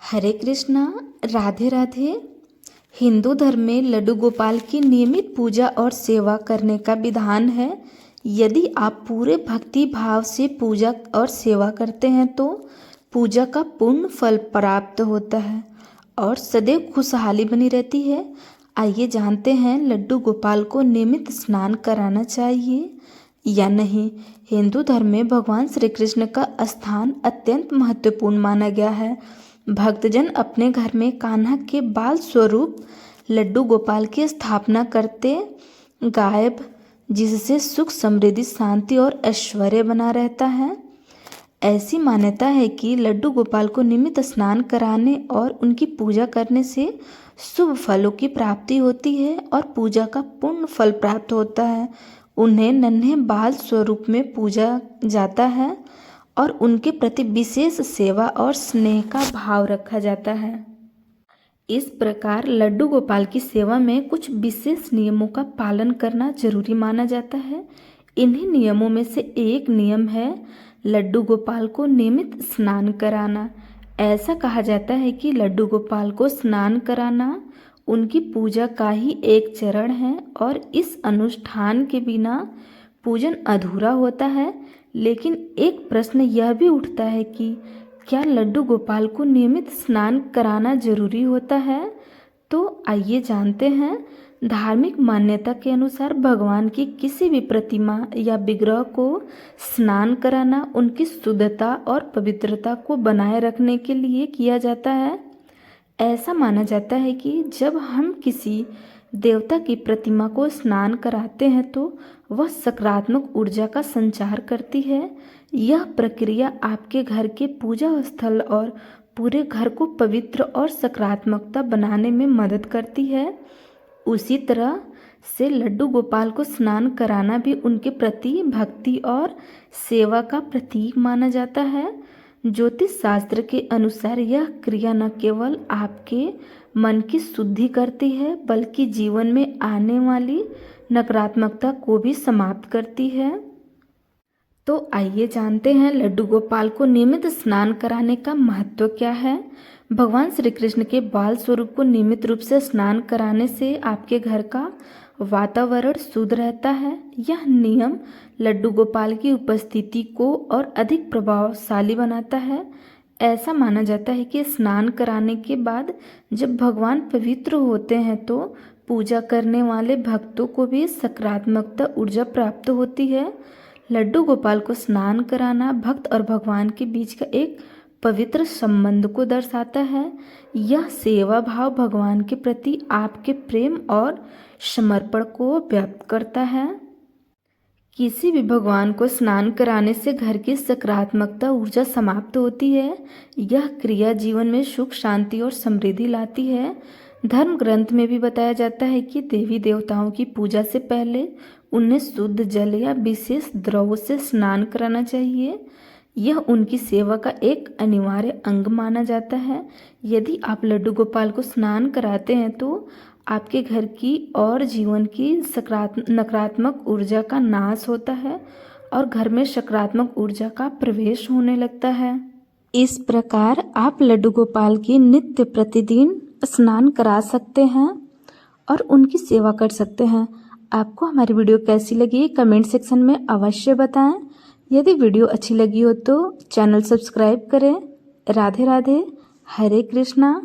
हरे कृष्णा, राधे राधे। हिंदू धर्म में लड्डू गोपाल की नियमित पूजा और सेवा करने का विधान है। यदि आप पूरे भक्ति भाव से पूजा और सेवा करते हैं तो पूजा का पूर्ण फल प्राप्त होता है और सदैव खुशहाली बनी रहती है। आइए जानते हैं लड्डू गोपाल को नियमित स्नान कराना चाहिए या नहीं। हिंदू धर्म में भगवान श्री कृष्ण का स्थान अत्यंत महत्वपूर्ण माना गया है। भक्तजन अपने घर में कान्हा के बाल स्वरूप लड्डू गोपाल की स्थापना करते गायब, जिससे सुख समृद्धि शांति और ऐश्वर्य बना रहता है। ऐसी मान्यता है कि लड्डू गोपाल को नियमित स्नान कराने और उनकी पूजा करने से शुभ फलों की प्राप्ति होती है और पूजा का पूर्ण फल प्राप्त होता है। उन्हें नन्हे बाल स्वरूप में पूजा जाता है और उनके प्रति विशेष सेवा और स्नेह का भाव रखा जाता है। इस प्रकार लड्डू गोपाल की सेवा में कुछ विशेष नियमों का पालन करना जरूरी माना जाता है। इन्हीं नियमों में से एक नियम है लड्डू गोपाल को नियमित स्नान कराना। ऐसा कहा जाता है कि लड्डू गोपाल को स्नान कराना उनकी पूजा का ही एक चरण है और इस अनुष्ठान के बिना पूजन अधूरा होता है। लेकिन एक प्रश्न यह भी उठता है कि क्या लड्डू गोपाल को नियमित स्नान कराना जरूरी होता है? तो आइए जानते हैं। धार्मिक मान्यता के अनुसार भगवान की किसी भी प्रतिमा या विग्रह को स्नान कराना उनकी शुद्धता और पवित्रता को बनाए रखने के लिए किया जाता है। ऐसा माना जाता है कि जब हम किसी देवता की प्रतिमा को स्नान कराते हैं तो वह सकारात्मक ऊर्जा का संचार करती है। यह प्रक्रिया आपके घर के पूजा स्थल और पूरे घर को पवित्र और सकारात्मकता बनाने में मदद करती है। उसी तरह से लड्डू गोपाल को स्नान कराना भी उनके प्रति भक्ति और सेवा का प्रतीक माना जाता है। ज्योतिष शास्त्र के अनुसार यह क्रिया न केवल आपके मन की शुद्धि करती है बल्कि जीवन में आने वाली नकारात्मकता को भी समाप्त करती है। तो आइए जानते हैं लड्डू गोपाल को नियमित स्नान कराने का महत्व क्या है। भगवान श्री कृष्ण के बाल स्वरूप को नियमित रूप से स्नान कराने से आपके घर का वातावरण शुद्ध रहता है। यह नियम लड्डू गोपाल की उपस्थिति को और अधिक प्रभावशाली बनाता है। ऐसा माना जाता है कि स्नान कराने के बाद जब भगवान पवित्र होते हैं तो पूजा करने वाले भक्तों को भी सकारात्मकता ऊर्जा प्राप्त होती है। लड्डू गोपाल को स्नान कराना भक्त और भगवान के बीच का एक पवित्र संबंध को दर्शाता है। यह सेवा भाव भगवान के प्रति आपके प्रेम और समर्पण को व्यक्त करता है। किसी भी भगवान को स्नान कराने से घर की सकारात्मकता ऊर्जा समाप्त होती है। यह क्रिया जीवन में सुख शांति और समृद्धि लाती है। धर्म ग्रंथ में भी बताया जाता है कि देवी देवताओं की पूजा से पहले उन्हें शुद्ध जल या विशेष द्रव से स्नान कराना चाहिए। यह उनकी सेवा का एक अनिवार्य अंग माना जाता है। यदि आप लड्डू गोपाल को स्नान कराते हैं तो आपके घर की और जीवन की नकारात्मक ऊर्जा का नाश होता है और घर में सकारात्मक ऊर्जा का प्रवेश होने लगता है। इस प्रकार आप लड्डू गोपाल की नित्य प्रतिदिन स्नान करा सकते हैं और उनकी सेवा कर सकते हैं। आपको हमारी वीडियो कैसी लगी कमेंट सेक्शन में अवश्य बताएं। यदि वीडियो अच्छी लगी हो तो चैनल सब्सक्राइब करें। राधे राधे, हरे कृष्णा।